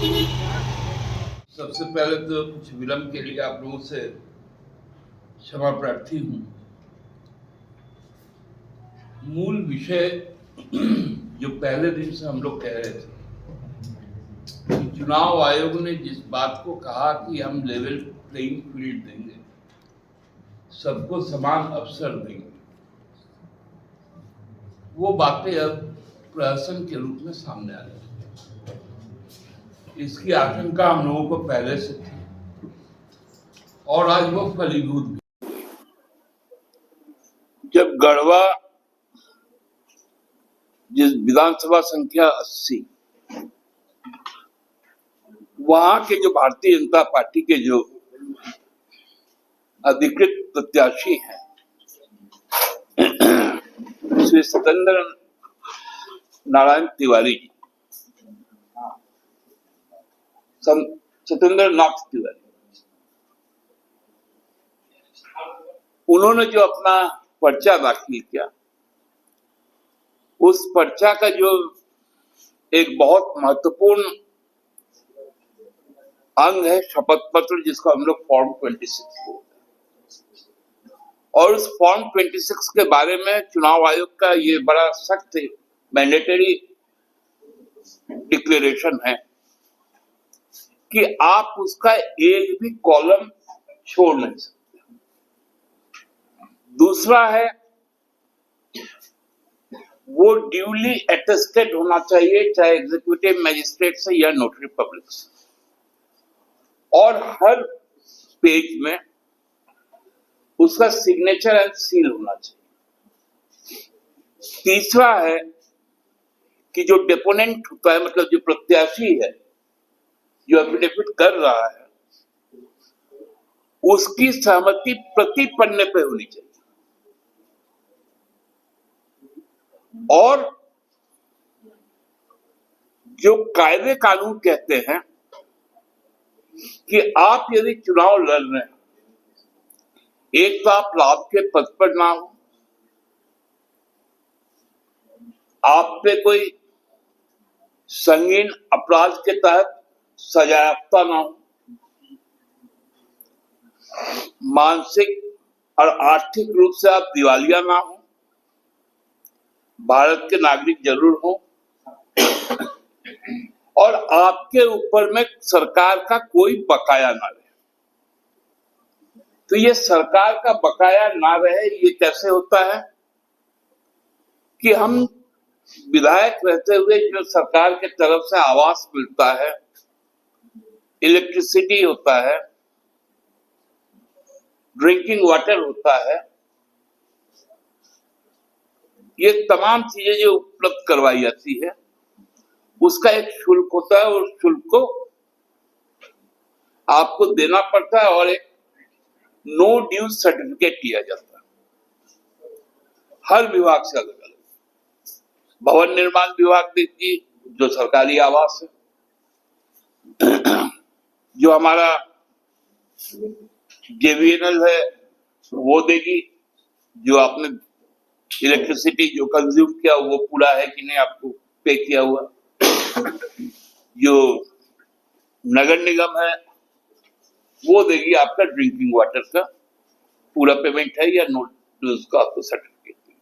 सबसे पहले तो कुछ विलंब के लिए आप लोगों से क्षमा प्रार्थी हूँ। मूल विषय जो पहले दिन से हम लोग कह रहे थे कि चुनाव आयोग ने जिस बात को कहा कि हम लेवल प्लेइंग फील्ड देंगे, सबको समान अवसर देंगे, वो बातें अब प्रहसन के रूप में सामने आ रही है। इसकी आशंका हम लोगों को पहले से थी और आज वो फलीभूत भी। जब गढ़वा जिस विधानसभा संख्या 80 वहां के जो भारतीय जनता पार्टी के जो अधिकृत प्रत्याशी हैं श्री सत्येंद्र नारायण तिवारी, सत्येंद्र नाथ तिवारी, उन्होंने जो अपना पर्चा दाखिल किया, उस पर्चा का जो एक बहुत महत्वपूर्ण अंग है शपथ पत्र, जिसको हम लोग फॉर्म 26 बोलते हैं। और उस फॉर्म 26 के बारे में चुनाव आयोग का ये बड़ा सख्त मैंडेटरी डिक्लेरेशन है कि आप उसका एक भी कॉलम छोड़ नहीं सकते। दूसरा है, वो ड्यूली अटेस्टेड होना चाहिए, चाहे एग्जीक्यूटिव मजिस्ट्रेट से या नोटरी पब्लिक से, और हर पेज में उसका सिग्नेचर एंड सील होना चाहिए। तीसरा है कि जो डेपोनेंट होता है, मतलब जो प्रत्याशी है जो एफिडेविट कर रहा है, उसकी सहमति प्रति पन्ने पे होनी चाहिए। और जो कायदे कानून कहते हैं कि आप यदि चुनाव लड़ रहे हैं, एक तो आप लाभ के पद पर ना हो, आप पे कोई संगीन अपराध के तहत सजायाफ्ता ना हो, मानसिक और आर्थिक रूप से आप दिवालिया ना हो, भारत के नागरिक जरूर हो, और आपके ऊपर में सरकार का कोई बकाया ना रहे। तो ये सरकार का बकाया ना रहे, ये कैसे होता है कि हम विधायक रहते हुए जो सरकार के तरफ से आवास मिलता है, इलेक्ट्रिसिटी होता है, ड्रिंकिंग वाटर होता है, ये तमाम चीजें जो उपलब्ध करवाई जाती है, उसका एक शुल्क होता है और शुल्क को आपको देना पड़ता है और एक नो ड्यूज सर्टिफिकेट लिया जाता है हर विभाग से अलग अलग। भवन निर्माण विभाग देखिए, जो सरकारी आवास है, जो हमारा जेवीएनएल है वो देगी, जो आपने इलेक्ट्रिसिटी जो कंज्यूम किया वो पूरा है कि नहीं आपको पे किया हुआ, जो नगर निगम है वो देगी आपका ड्रिंकिंग वाटर का पूरा पेमेंट है या नोट, उसका आपको सर्टिफिकेट देगी।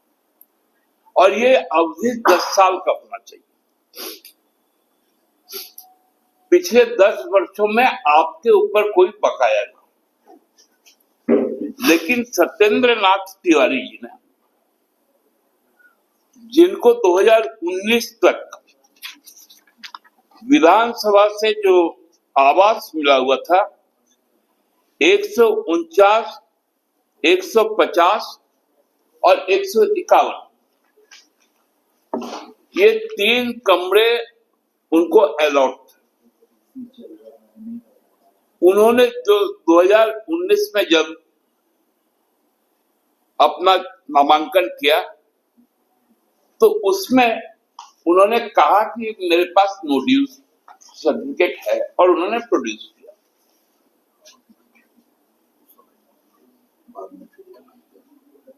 और ये अवधि 10 साल का होना चाहिए। पिछले 10 वर्षों में आपके ऊपर कोई बकाया नहीं। लेकिन सत्येंद्र नाथ तिवारी जी ने, जिनको 2019 तक विधानसभा से जो आवास मिला हुआ था, 149, 150 और 151, ये 3 कमरे उनको अलॉट थे। उन्होंने जो 2019 में जब अपना नामांकन किया तो उसमें उन्होंने कहा कि मेरे पास नो ड्यूज सर्टिफिकेट है, और उन्होंने प्रोड्यूस किया।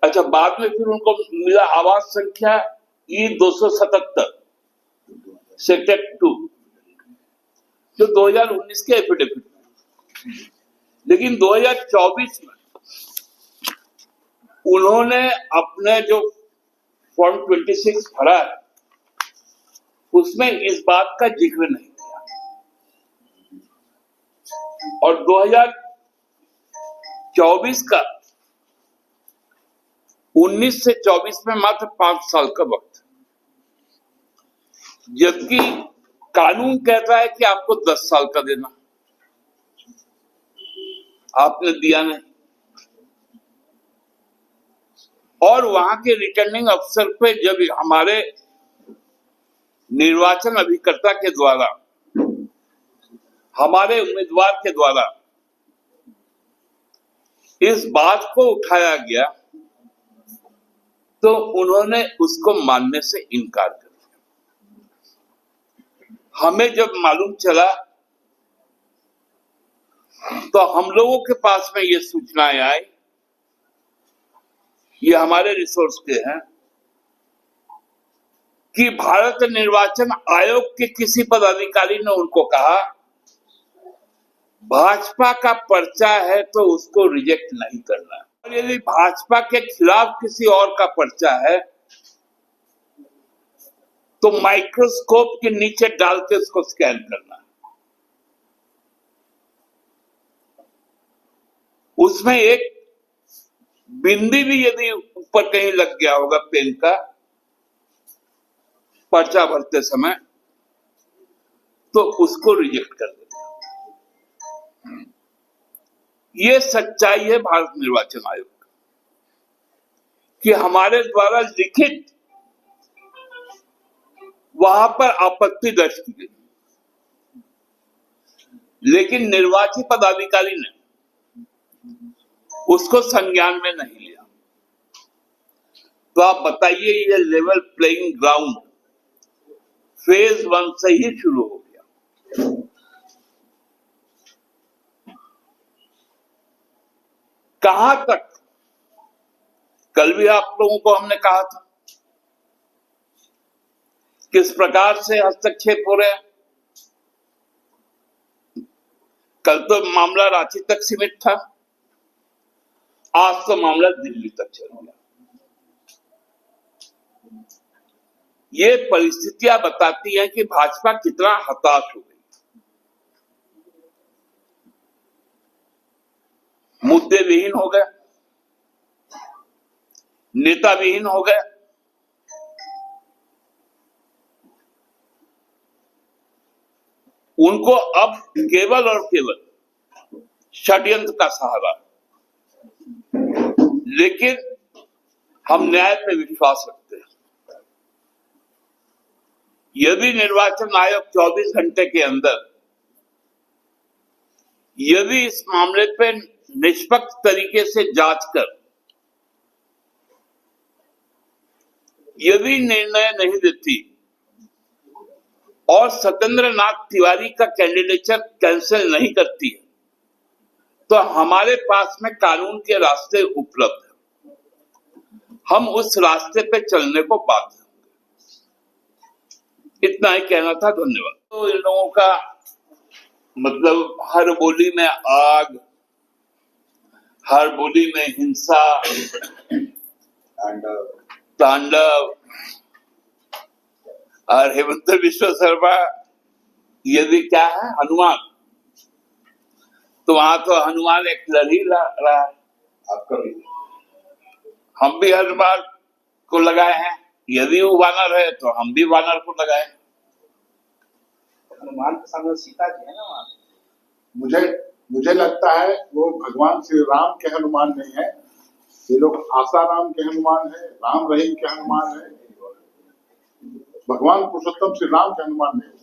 अच्छा, बाद में फिर उनको मिला आवास संख्या E277 सेक्टर 2, जो 2019 के एफिडेविट में, लेकिन 2024 में उन्होंने अपने जो फॉर्म 26 भरा है उसमें इस बात का जिक्र नहीं किया, और 2024 का 19 से 24 में मात्र 5 साल का वक्त, जबकि कानून कहता है कि आपको 10 साल का देना, आपने दिया नहीं। और वहां के रिटर्निंग अफसर पे जब हमारे निर्वाचन अभिकर्ता के द्वारा, हमारे उम्मीदवार के द्वारा इस बात को उठाया गया तो उन्होंने उसको मानने से इनकार कर दिया। हमें जब मालूम चला तो हम लोगों के पास में ये सूचनाएं आई, ये हमारे रिसोर्स के हैं, कि भारत निर्वाचन आयोग के किसी पदाधिकारी ने उनको कहा भाजपा का पर्चा है तो उसको रिजेक्ट नहीं करना, और यदि भाजपा के खिलाफ किसी और का पर्चा है तो माइक्रोस्कोप के नीचे डाल के उसको स्कैन करना। उसमें एक बिंदी भी यदि ऊपर कहीं लग गया होगा पेन का पर्चा भरते समय तो उसको रिजेक्ट कर देना। ये सच्चाई है भारत निर्वाचन आयोग कि हमारे द्वारा लिखित वहां पर आपत्ति दर्ज की गई, लेकिन निर्वाचित पदाधिकारी ने उसको संज्ञान में नहीं लिया। तो आप बताइए, ये लेवल प्लेइंग ग्राउंड फेज 1 से ही शुरू हो गया। कहां तक? कल भी आप लोगों को हमने कहा था किस प्रकार से हस्तक्षेप हो रहे हैं। कल तो मामला रांची तक सीमित था, आज तो मामला दिल्ली तक चल गया। ये परिस्थितियां बताती हैं कि भाजपा कितना हताश हो गई, मुद्दे विहीन हो गए, नेता विहीन हो गए। उनको अब केवल और केवल षड्यंत्र का सहारा, लेकिन हम न्याय पे विश्वास रखते हैं। यदि निर्वाचन आयोग 24 घंटे के अंदर यदि इस मामले पे निष्पक्ष तरीके से जांच कर यदि निर्णय नहीं देती और सत्येंद्र नाथ तिवारी का कैंडिडेचर कैंसिल नहीं करती है तो हमारे पास में कानून के रास्ते उपलब्ध है, हम उस रास्ते पे चलने को बाध्य होंगे। इतना ही कहना था, धन्यवाद। तो इन लोगों का मतलब हर बोली में आग, हर बोली में हिंसा, तांडव। और हेमंत बिस्वा शर्मा यदि क्या है हनुमान, तो वहां तो हनुमान एक लड़ी रहा है। आपका भी, हम भी हनुमान को लगाए हैं, यदि वो वानर है तो हम भी वानर को लगाए। हनुमान के सामने सीता जी है ना वहां। मुझे लगता है वो भगवान श्री राम के हनुमान नहीं है, ये लोग आसाराम के हनुमान है, राम रहीम के हनुमान है, भगवान पुरुषोत्तम श्री राम के हनुमान नहीं है।